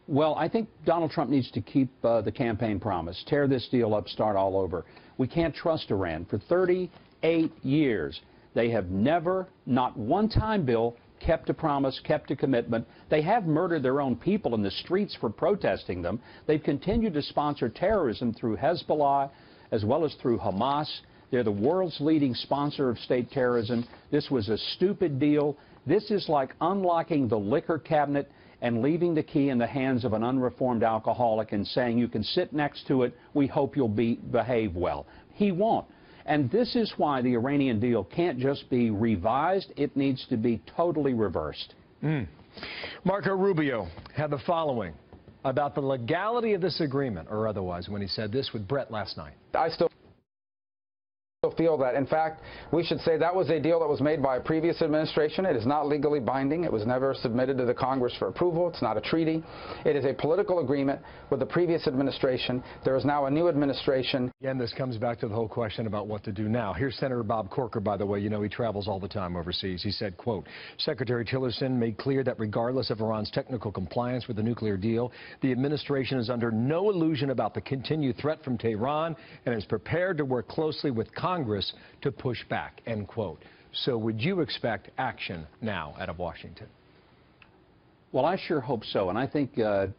Well, I think Donald Trump needs to keep the campaign promise. Tear this deal up, start all over. We can't trust Iran. For 38 years, they have never, not one time, Bill, kept a promise, kept a commitment. They have murdered their own people in the streets for protesting them. They've continued to sponsor terrorism through Hezbollah as well as through Hamas. They're the world's leading sponsor of state terrorism. This was a stupid deal. This is like unlocking the liquor cabinet and leaving the key in the hands of an unreformed alcoholic and saying you can sit next to it, we hope you'll behave well. He won't. And this is why the Iranian deal can't just be revised, it needs to be totally reversed. Marco Rubio had the following about the legality of this agreement, or otherwise, when he said this with Brett last night. I still feel that, in fact, we should say that was a deal that was made by a previous administration. It is not legally binding. It was never submitted to the Congress for approval. It's not a treaty. It is a political agreement with the previous administration. There is now a new administration. Again, this comes back to the whole question about what to do now. Here's Senator Bob Corker, by the way. You know, he travels all the time overseas. He said, quote, Secretary Tillerson made clear that regardless of Iran's technical compliance with the nuclear deal, the administration is under no illusion about the continued threat from Tehran and is prepared to work closely with Congress to push back, end quote. So would you expect action now out of Washington? Well, I sure hope so. And I think the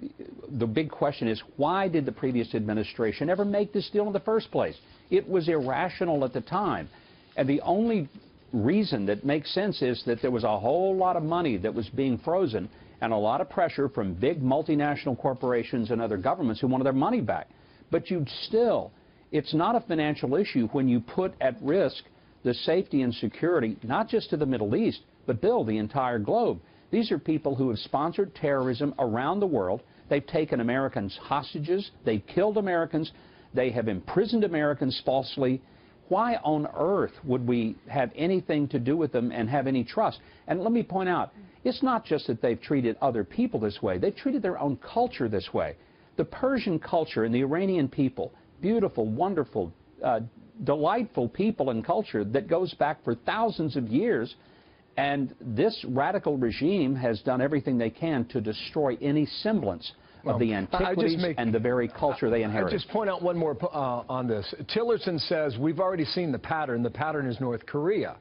big question is, why did the previous administration ever make this deal in the first place? It was irrational at the time. And the only reason that makes sense is that there was a whole lot of money that was being frozen and a lot of pressure from big multinational corporations and other governments who wanted their money back. But you'd still... It's not a financial issue when you put at risk the safety and security, not just to the Middle East, but, Bill, the entire globe. These are people who have sponsored terrorism around the world. They've taken Americans hostages. They've killed Americans. They have imprisoned Americans falsely. Why on earth would we have anything to do with them and have any trust? And let me point out, it's not just that they've treated other people this way. They've treated their own culture this way. The Persian culture and the Iranian people, beautiful, wonderful, delightful people and culture that goes back for thousands of years. And this radical regime has done everything they can to destroy any semblance of the antiquities and the very culture they inherited. I just point out one more on this. Tillerson says we've already seen the pattern. The pattern is North Korea.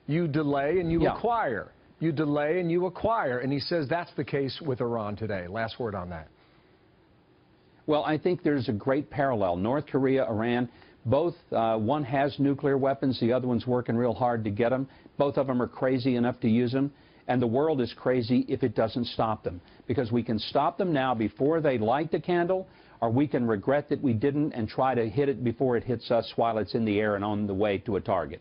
You delay and you acquire. You delay and you acquire. And he says that's the case with Iran today. Last word on that. Well, I think there's a great parallel. North Korea, Iran, both, one has nuclear weapons, the other one's working real hard to get them. Both of them are crazy enough to use them, and the world is crazy if it doesn't stop them. Because we can stop them now before they light the candle, or we can regret that we didn't and try to hit it before it hits us while it's in the air and on the way to a target.